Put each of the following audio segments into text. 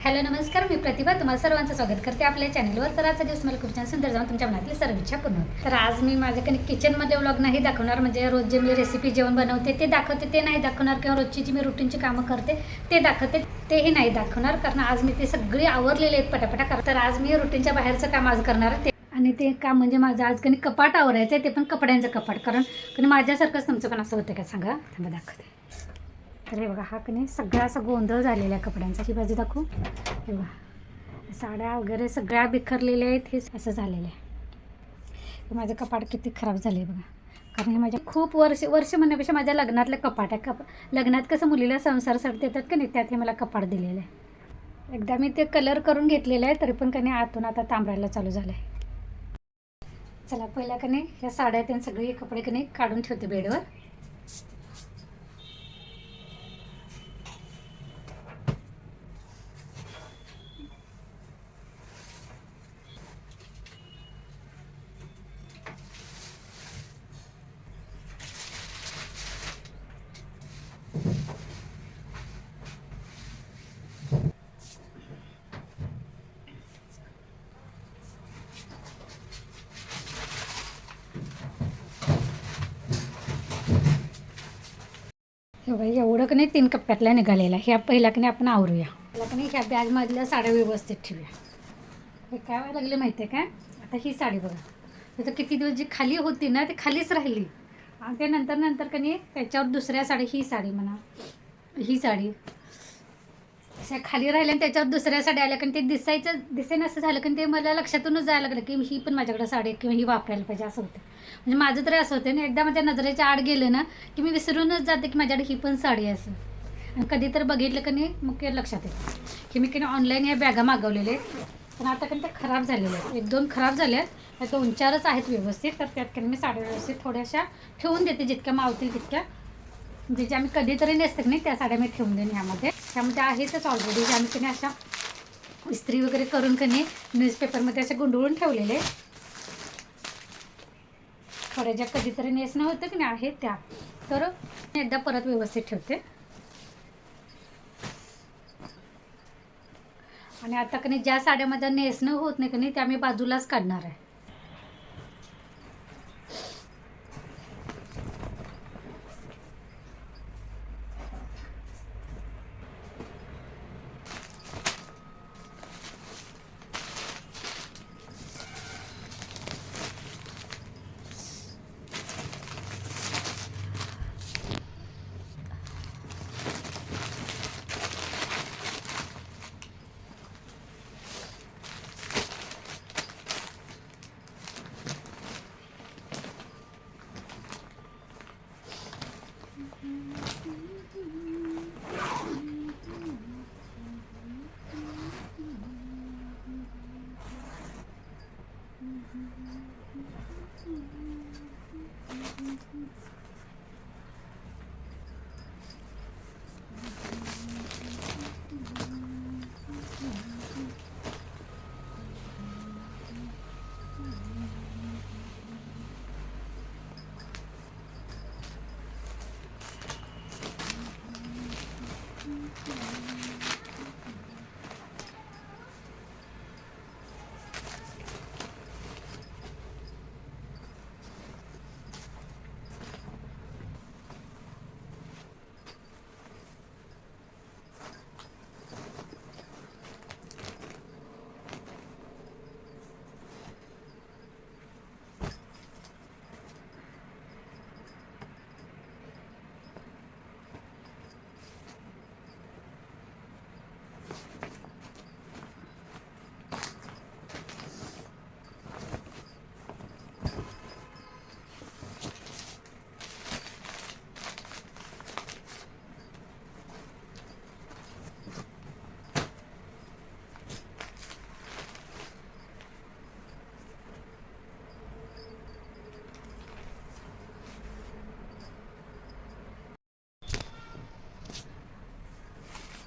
Hello नमस्कार, मी प्रतिभा तुम्हाला सर्वांचं स्वागत करते आपल्या चॅनलवर. तर आजचा दिवस मला खूप छान सुंदर जाऊन तुमच्या मनातली सर्व इच्छा पूर्ण होईल. तर आज मी माझ्याकडे किचनमध्ये व्लॉग नाही दाखवणार, म्हणजे रोज जे मी रेसिपी जेवण बनवते ते दाखवते ते नाही दाखवणार, किंवा रोजची जी मी रुटीनची कामं करते ते दाखवते तेही नाही दाखवणार, कारण आज मी ते सगळी आवरलेले आहेत पटापटा कर. तर आज मी रुटीनच्या बाहेरचं काम आज करणार आहे आणि ते काम म्हणजे माझं आज कधी कपाट आवरायचं आहे, ते पण कपड्यांचं कपाट. कारण माझ्यासारखंच तुमचं पण असं होतं का सांगा, थांबा दाखवते. तर हे बघा, हा कधी सगळा असा गोंधळ झालेला आहे कपड्यांचा. ही बाजू दाखवू, हे बघा साड्या वगैरे सगळ्या बिखरलेल्या आहेत. हे असं झालेलं आहे. माझं कपाट किती खराब झालं आहे बघा, कारण हे माझ्या खूप वर्ष म्हणण्यापेक्षा माझ्या लग्नातलं कपाट आहे. लग्नात कसं मुलीला संसार सड देतात का नाही, त्यात हे मला कपाट दिलेलं आहे. एकदा मी ते कलर करून घेतलेलं आहे, तरी पण कधी आतून आता तांबरायला चालू झालं आहे. चला पहिला कधी ह्या साड्या त्यांनी सगळे कपडे कधी काढून ठेवते बेडवर. हे बाई एवढं की नाही 3 कप्प्यातला निघालेला. ह्या पहिला की नाही आपण आवरूया. पहिला की नाही ह्या बॅगमधल्या साड्या व्यवस्थित ठेवूया. हे काय व्हायला लागले माहिती आहे का, आता ही साडी बघा, तर किती दिवस जी खाली होती ना ती खालीच राहिली, आणि ते नंतर की नाही त्याच्यावर दुसऱ्या साडी, ही साडी म्हणा, ही साडी अशा खाली राहिल्या आणि त्याच्यावर दुसऱ्या साड्या आल्या, कारण ते दिसेन असं झालं, कारण ते मला लक्षातूनच जायला लागलं की ही पण माझ्याकडे साडी किंवा ही वापरायला पाहिजे असं होतं. म्हणजे माझं तरी असं होतं ना, एकदा माझ्या नजरेच्या आड गेलं ना की मी विसरूनच जाते की माझ्याकडे ही पण साडी आहे असं. आणि कधी तर बघितलं की नाही मग ते लक्षात येतं की मी की नाही ऑनलाईन या बॅगा मागवलेले आहेत, पण आता पण त्या खराब झालेल्या आहेत. 1-2 खराब झाल्या आहेत, 2-4च आहेत व्यवस्थित. तर त्यात की मी साड्या व्यवस्थित थोड्याशा ठेवून देते, जितक्या मावतील तितक्या. म्हणजे ज्या मी कधीतरी नेसते नाही त्या साड्या मी ठेवून देईन ह्यामध्ये. त्यामध्ये आहेतच ऑलरेडी, ज्या मी अशा इस्त्री वगैरे करून कधी न्यूजपेपरमध्ये असे गुंडळून ठेवलेले. थोड्या ज्या कधीतरी नेसणं होतं की नाही आहेत त्या, तर एकदा परत व्यवस्थित ठेवते. आणि आता की ज्या साड्या माझ्या नेसणं होत नाही की नाही त्या मी बाजूलाच काढणार आहे.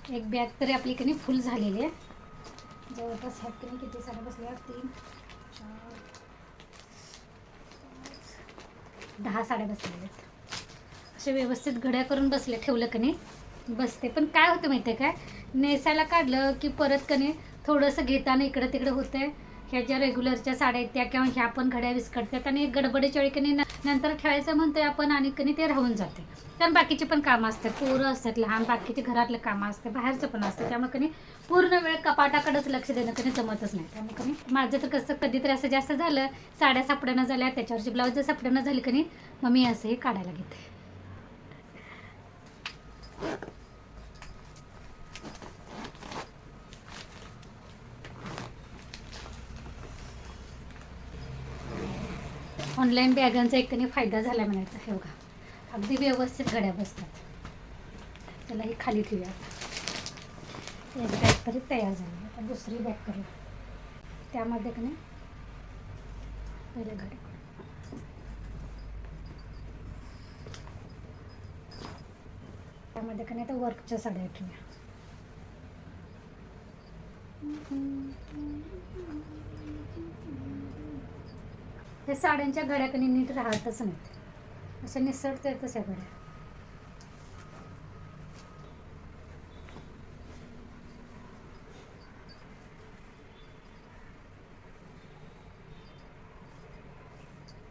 एक बॅग तरी आपली की नाही फुल झालेली आहे. जवळपास ह्यात की नाही किती साड्या बसल्या, 3, 4, 10 साड्या बसलेल्या आहेत. असे व्यवस्थित घड्या करून बसले ठेवलं की नाही बसते. पण काय होतं माहिती आहे काय, नेसायला काढलं की परत कणी थोडंसं घेताना इकडं तिकडं होतंय. ह्या ज्या रेग्युलरच्या साड्या आहेत त्या किंवा ह्या पण घड्या विस्कटतात आणि गडबडीच्या वेळी कणी नंतर ठेवायचं म्हणतोय आपण आणि कणी ते राहून जाते. कारण बाकीची पण कामं असतात, पोरं असतात लहान, बाकीची घरातलं कामं असतात, बाहेरचं पण असतं. त्यामुळे कणी पूर्ण वेळ कपाटाकडेच लक्ष देणं कधी जमतच नाही. त्यामुळे कणी माझं तर कसं कधीतरी असं जास्त झालं, साड्या सापडणं झाल्या, त्याच्यावरची ब्लाऊज सापडणं झाली कणी मग मी असंही काढायला घेते. ऑनलाईन बॅगांचा एक कणी फायदा झाला म्हणायचा. हे बघा अगदी व्यवस्थित घड्या बसतात. त्याला ही खाली ठेवूया. एक बॅग तरी तयार झाली. आता दुसरी बॅग करूया. त्यामध्ये कणी पहिले घड्या त्यामध्ये कणी आता वर्कच्या साड्या ठेवूया. हे साड्यांच्या घड्या कणी नीट राहतच नाहीत, अशा निसटतातच या घड्या.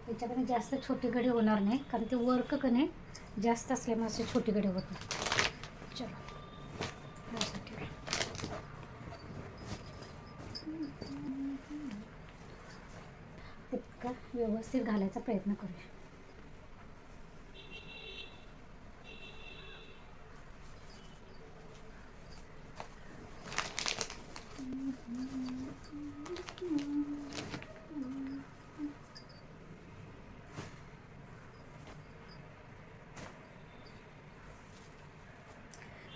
त्याच्याकडे जास्त छोटी घडी होणार नाही कारण ते वर्क कणे जास्त असल्यामुळे असे छोटी घडी होतात. चलो तितका व्यवस्थित घालायचा प्रयत्न करूया.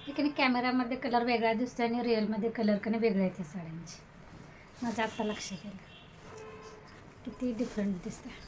ठीक कॅमेरामध्ये कलर वेगळा दिसतो आणि रिअलमध्ये कलर कने वेगळे आहेत साड्यांचे. माझं आत्ता लक्षात येईल किती डिफरंट दिसते.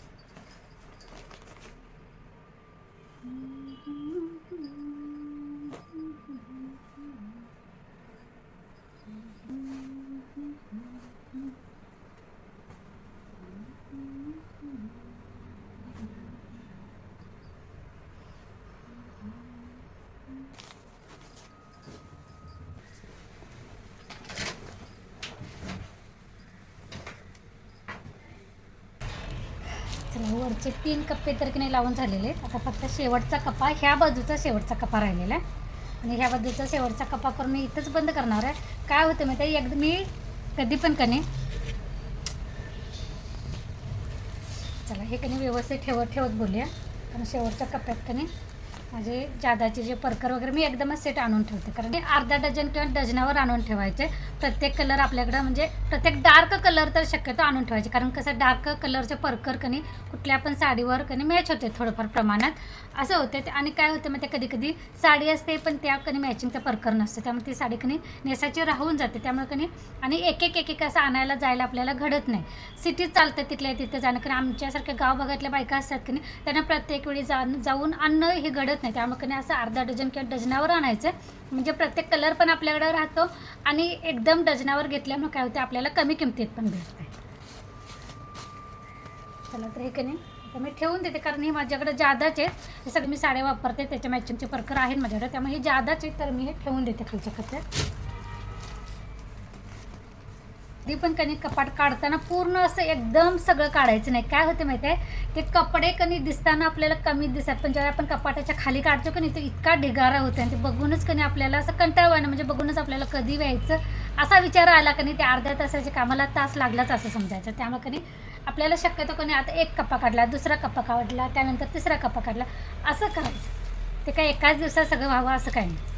वरचे 3 कप्पे तर की नाही लावून झालेले. आता फक्त शेवटचा कप्पा, ह्या बाजूचा शेवटचा कप्पा राहिलेला आहे आणि ह्या बाजूचा शेवटचा कप्पा करून मी इथंच बंद करणार आहे. काय होतं माहिती आहे, एकदा मी कधी पण कने चला हे कने व्यवस्थित ठेवत बोलूया. कारण शेवटच्या कप्प्यात कने माझे जादाचे जे परकर वगैरे मी एकदमच सेट आणून ठेवते. कारण ते अर्धा डझन किंवा डझनावर आणून ठेवायचे. प्रत्येक कलर आपल्याकडं म्हणजे प्रत्येक डार्क कलर तर शक्यतो आणून ठेवायचे. कारण कसं डार्क कलरचे परकर कनी कुठल्या पण साडीवर कनी मॅच होते थोडंफार प्रमाणात असं होते. आणि काय होतं मग ते कधी कधी साडी असते पण त्या कनी मॅचिंगचं परकर नसतं, त्यामुळे ती साडी कनी नेसाची राहून जाते. त्यामुळे कनी आणि एक एक असं आणायला जायला आपल्याला घडत नाही. सिटीत चालतं तिथल्या तिथं जाणं. कारण आमच्यासारख्या गाव भागातल्या बायका असतात की नाही त्यांना प्रत्येक वेळी जाऊन आणणं हे घडत नाही. त्यामुळे कनी असं अर्धा डझन किंवा डझनावर आणायचं म्हणजे प्रत्येक कलर पण आपल्याकडे राहतो आणि एकदम डझनावर घेतल्यामुळे काय होते आपल्याला कमी किमतीत पण भेटते. चला तर हे कनी आता मी ठेवून देते कारण हे माझ्याकडे जादाच आहेत. हे सगळे मी साड्या वापरते त्याच्या मॅचिंगचे परकर आहेत माझ्याकडे, त्यामुळे हे जादाच आहेत तर मी हे ठेवून देते खालच्या कप्प्यात. ती पण कणी कपाट काढताना पूर्ण असं एकदम सगळं काढायचं नाही. काय होतं माहिती आहे, ते कपडे कणी दिसताना आपल्याला कमी दिसतात पण जेव्हा आपण कपाटाच्या खाली काढतो की नाही ते इतका ढिगारा होतो आणि ते बघूनच कणी आपल्याला असं कंटाळवाणं म्हणजे बघूनच आपल्याला कधी व्हायचं असा विचार आला कणी ते अर्ध्या तासाच्या कामाला तास लागलाच असं समजायचं. त्यामुळे कणी आपल्याला शक्यतो कोणी आता एक कप्पा काढला, दुसरा कप्पा काढला, त्यानंतर तिसरा कप्पा काढला असं करायचं. ते काय एकाच दिवसात सगळं व्हावं असं काही नाही.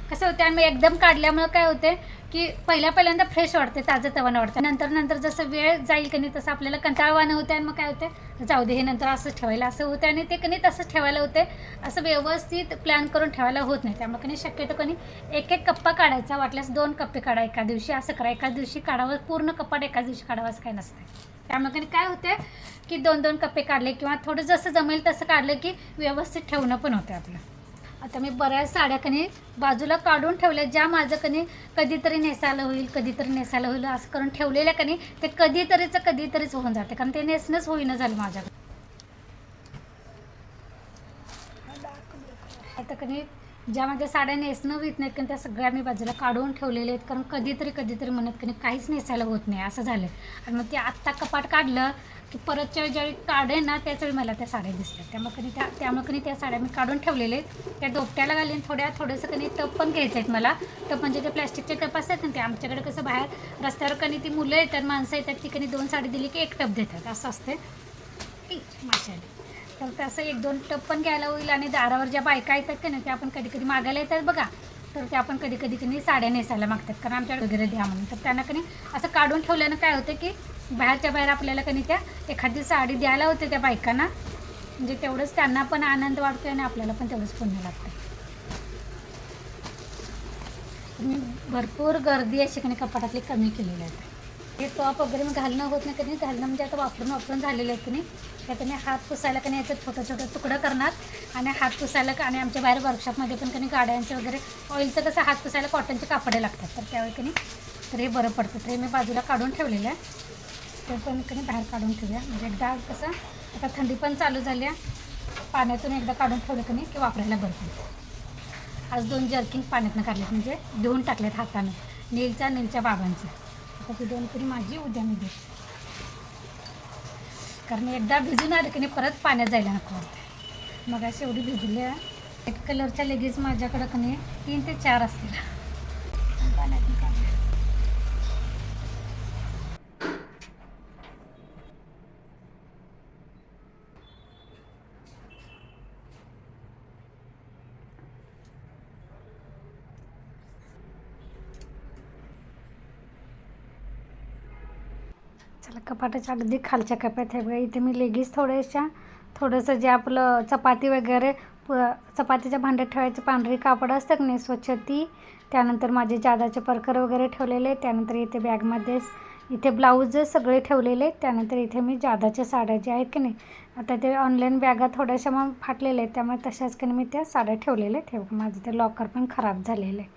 कसं होतं आणि एकदम काढल्यामुळं काय होते की पहिल्यांदा फ्रेश वाटते, ताजं तवानं वाटतं. नंतर जसं वेळ जाईल की नाही तसं आपल्याला कंटाळवाणं होते आणि मग काय होते जाऊ दे हे नंतर असंच ठेवायला असं होतं आणि ते कणी तसंच ठेवायला होते. असं व्यवस्थित प्लॅन करून ठेवायला होत नाही. त्यामुळे कणी शक्यतो कणी एक कप्पा काढायचा, वाटल्यास 2 कप्पे काढा एका दिवशी असं करा. एका दिवशी काढावं पूर्ण कपाट एका दिवशी काढावं असं काही नसतं. त्यामुळे काय होते की 2 कप्पे काढले किंवा थोडं जसं जमेल तसं काढलं की व्यवस्थित ठेवणं पण होतं आपलं. आता मी बऱ्याच साड्या कणी बाजूला काढून ठेवल्या ज्या माझं कणी कधीतरी नेसायला होईल असं करून ठेवलेल्या कणी ते कधीतरीच होऊन जाते कारण ते नेसणंच होईना झालं माझ्याकडे. आता कणी ज्या माझ्या साड्या नेसणं होत नाहीत कारण त्या सगळ्या मी बाजूला काढून ठेवलेल्या आहेत, कारण कधीतरी म्हणत की काहीच नेसायला होत नाही असं झालं. आणि मग ते आत्ता कपाट काढलं की परतच्या ज्यावेळी काढेन ना त्याचवेळी मला त्या साड्या दिसतात. त्यामुळे त्या साड्या मी काढून ठेवलेल्या आहेत. त्या दोपट्याला घालून थोडंसं टप पण घ्यायचं आहेत मला. टप म्हणजे ते प्लॅस्टिकचे टप असतात ना, ते आमच्याकडे कसं बाहेर रस्त्यावर ती मुलं येतात, माणसं येतात, ती 2 साडी दिली की 1 टप देतात असं असते माशाने. तर तसं 1-2 टप पण घ्यायला होईल. आणि दारावर ज्या बायका येतात का नाही त्या आपण कधी मागायला येतात बघा, तर त्या आपण कधी साड्या नेसायला मागतात कारण आमच्याकडे वगैरे द्या म्हणून. तर त्यांना असं काढून ठेवल्यानं काय होतं की बाहेरच्या बाहेर आपल्याला त्या एखादी साडी द्यायला होते त्या बायकांना, म्हणजे तेवढंच त्यांना पण आनंद वाटतो आणि आपल्याला पण तेवढंच पुण्य लागतं. मी भरपूर गर्दी अशी कपाटातली कमी केलेली आहे. हे टॉप वगैरे मी घालणं होत नाही घालणं म्हणजे आता वापरून झालेले आहेत त्याने हात पुसायला याचं छोटं तुकडं करणार आणि हात पुसायला आणि आमच्या बाहेर वर्कशॉपमध्ये पण गाड्यांचे वगैरे ऑइलचं कसं हात पुसायला कॉटनचे कापडे लागतात, तर त्यावेळी तर हे बरं पडतं. तर हे मी बाजूला काढून ठेवलेलं आहे, ते पण बाहेर काढून ठेवूया. म्हणजे एकदा कसं आता थंडी पण चालू झाली आहे, पाण्यातून एकदा काढून ठेवलं की वापरायला बरं पडतं. आज 2 जर्किंग पाण्यातून काढलेत, म्हणजे धुवून टाकलेत हाताने, नीलच्या बाबांचं. आता ती 2 माझी, उद्या मी देते, कारण एकदा भिजून आले परत पाण्यात जायला नको वाटतं. मग अशी एवढी भिजली आहे. व्हाईट कलरच्या लेगीज माझ्याकडं 3 ते 4 असतील पाण्यातून काढल्या. चला कपाटाच्या अगदी खालच्या कप्यात आहे बघा, इथे मी लेगीज थोडंसं जे आपलं चपाती वगैरे चपातीच्या भांड्यात ठेवायचं पांढरी कापड असतं की नाही स्वच्छ ती, त्यानंतर माझे जादाचे परकर वगैरे ठेवलेले, त्यानंतर इथे बॅगमध्येच इथे ब्लाऊज सगळे ठेवलेले, त्यानंतर इथे मी जादाच्या साड्या ज्या आहेत की नाही, आता ते ऑनलाईन बॅगा थोड्याशा मग फाटलेल्या आहेत त्यामुळे तशाच मी त्या साड्या ठेवलेल्या आहेत. माझं ते लॉकर पण खराब झालेलं आहे.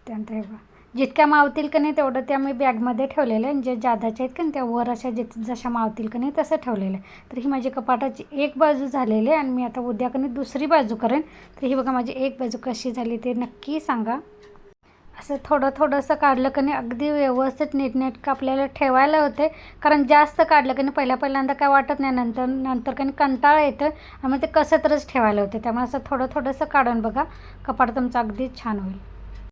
त्यानंतर जितक्या मावतील तेवढं त्या मी बॅगमध्ये ठेवलेलं आहे. जे जादाच्या आहेत त्या वर अशा जशा मावतील तसं ठेवलेलं आहे. तर ही माझी कपाटाची एक बाजू झालेली आहे आणि मी आता उद्या दुसरी बाजू करेन. तर ही बघा माझी एक बाजू कशी झाली ते नक्की सांगा. असं थोडंसं काढलं अगदी व्यवस्थित नीटनेटकं आपल्याला ठेवायला होते, कारण जास्त काढलं पहिल्यांदा काय वाटत नाही, नंतर कंटाळा येतं आणि मग ते कसं तरच ठेवायला होते. त्यामुळे असं थोडंसं काढून बघा, कपाट तुमचं अगदी छान होईल.